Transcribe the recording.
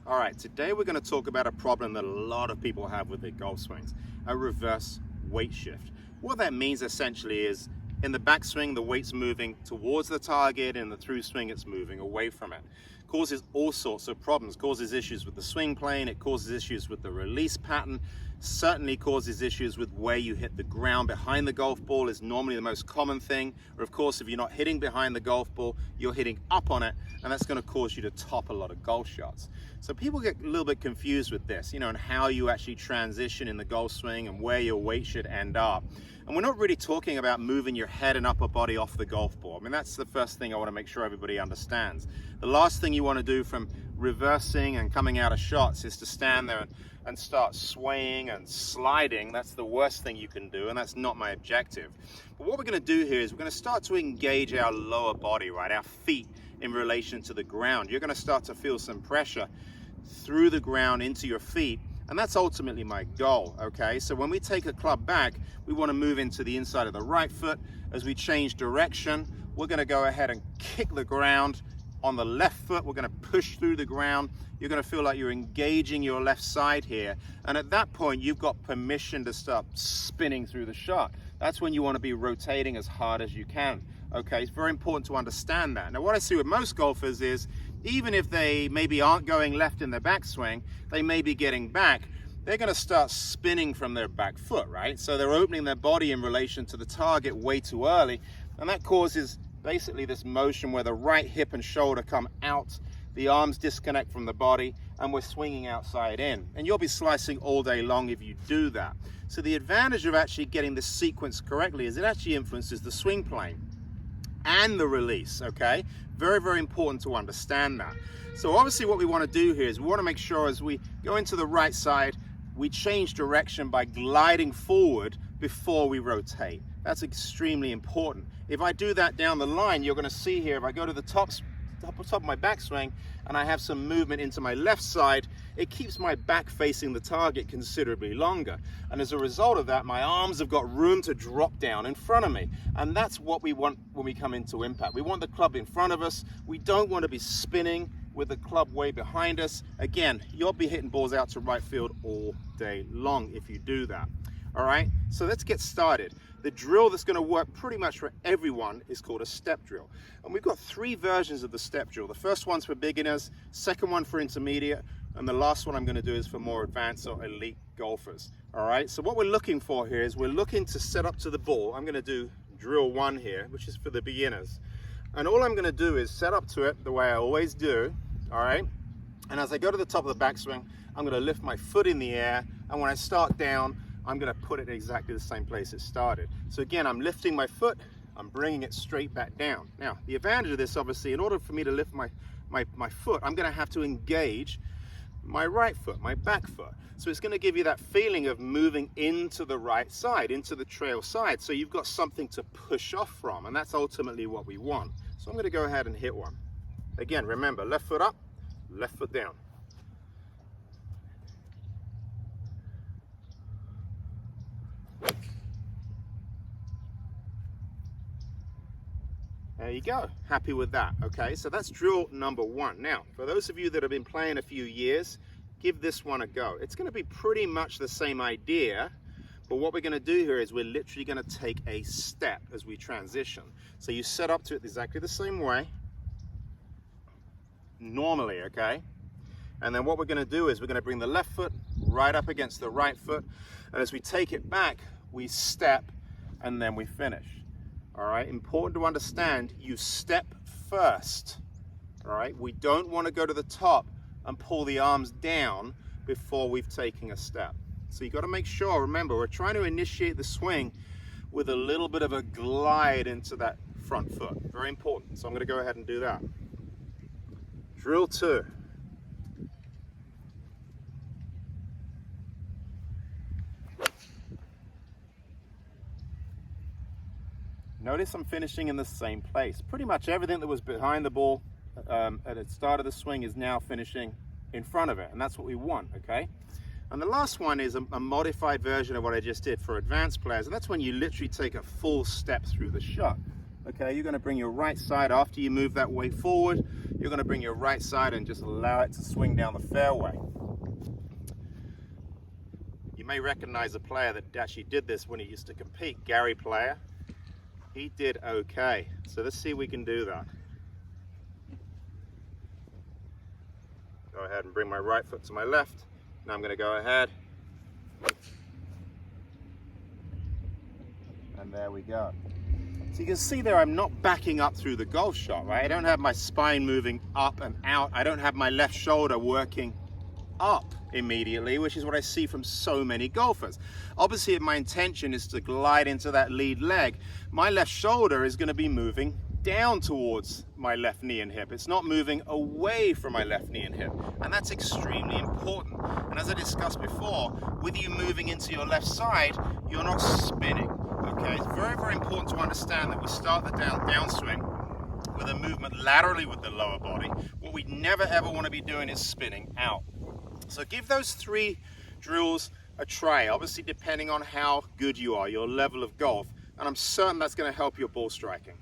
All right, today we're going to talk about a problem that a lot of people have with their golf swings, a reverse weight shift. What that means essentially is in the backswing, the weight's moving towards the target, and the through swing, it's moving away from it. Causes all sorts of problems, causes issues with the swing plane, it causes issues with the release pattern, certainly causes issues with where you hit the ground. Behind the golf ball is normally the most common thing, or of course if you're not hitting behind the golf ball, you're hitting up on it, and that's going to cause you to top a lot of golf shots. So people get a little bit confused with this, and how you actually transition in the golf swing and where your weight should end up. And we're not really talking about moving your head and upper body off the golf ball. I mean, that's the first thing I want to make sure everybody understands. The last thing you want to do from reversing and coming out of shots is to stand there and start swaying and sliding. That's the worst thing you can do, and that's not my objective. But what we're going to do here is we're going to start to engage our lower body, right, our feet in relation to the ground. You're going to start to feel some pressure through the ground into your feet, and that's ultimately my goal. Okay, so when we take a club back, we want to move into the inside of the right foot. As we change direction, we're going to go ahead and kick the ground on the left foot. We're going to push through the ground. You're going to feel like you're engaging your left side here, and at that point you've got permission to start spinning through the shot. That's when you want to be rotating as hard as you can. Okay, it's very important to understand that. Now what I see with most golfers is, even if they maybe aren't going left in their backswing, they may be getting back, they're going to start spinning from their back foot, right? So they're opening their body in relation to the target way too early, and that causes basically this motion where the right hip and shoulder come out, the arms disconnect from the body, and we're swinging outside in. And you'll be slicing all day long if you do that. So the advantage of actually getting this sequence correctly is it actually influences the swing plane and the release, okay? Very, very important to understand that. So obviously what we want to do here is we want to make sure as we go into the right side, we change direction by gliding forward before we rotate. That's extremely important. If I do that down the line, you're going to see here, if I go to the top of my backswing and I have some movement into my left side, it keeps my back facing the target considerably longer. And as a result of that, my arms have got room to drop down in front of me. And that's what we want when we come into impact. We want the club in front of us. We don't want to be spinning with the club way behind us. Again, you'll be hitting balls out to right field all day long if you do that. All right, so let's get started. The drill that's going to work pretty much for everyone is called a step drill. And we've got three versions of the step drill. The first one's for beginners, second one for intermediate, and the last one I'm going to do is for more advanced or elite golfers. All right, so what we're looking for here is we're looking to set up to the ball. I'm going to do drill one here, which is for the beginners. And all I'm going to do is set up to it the way I always do, all right? And as I go to the top of the backswing, I'm going to lift my foot in the air, and when I start down, I'm going to put it exactly the same place it started. So again, I'm lifting my foot, I'm bringing it straight back down. Now, the advantage of this, obviously, in order for me to lift my foot, I'm going to have to engage my right foot, my back foot. So it's going to give you that feeling of moving into the right side, into the trail side. So you've got something to push off from, and that's ultimately what we want. So I'm going to go ahead and hit one. Again, remember, left foot up, left foot down. There you go, happy with that. Okay, so that's drill number one. Now, for those of you that have been playing a few years, give this one a go. It's going to be pretty much the same idea, but what we're going to do here is we're literally going to take a step as we transition. So you set up to it exactly the same way, normally, okay? And then what we're going to do is we're going to bring the left foot right up against the right foot, and as we take it back, we step, and then we finish. All right, important to understand, you step first. All right, we don't want to go to the top and pull the arms down before we've taken a step. So you got to make sure, remember, we're trying to initiate the swing with a little bit of a glide into that front foot. Very important. So I'm going to go ahead and do that. Drill two. Notice I'm finishing in the same place. Pretty much everything that was behind the ball at the start of the swing is now finishing in front of it, and that's what we want, okay? And the last one is a modified version of what I just did for advanced players, and that's when you literally take a full step through the shot. Okay, you're going to bring your right side after you move that weight forward. You're you're going to bring your right side and just allow it to swing down the fairway. You may recognize a player that actually did this when he used to compete, Gary Player. He did okay. So let's see if we can do that. Go ahead and bring my right foot to my left. Now I'm going to go ahead. And there we go. So you can see there I'm not backing up through the golf shot, right? I don't have my spine moving up and out. I don't have my left shoulder working up immediately, which is what I see from so many golfers. Obviously, if my intention is to glide into that lead leg, my left shoulder is going to be moving down towards my left knee and hip. It's not moving away from my left knee and hip, and that's extremely important. And as I discussed before, with you moving into your left side, you're not spinning. Okay, it's very, very important to understand that we start the downswing with a movement laterally with the lower body. What we never ever want to be doing is spinning out. So give those 3 drills a try, obviously depending on how good you are, your level of golf, and I'm certain that's going to help your ball striking.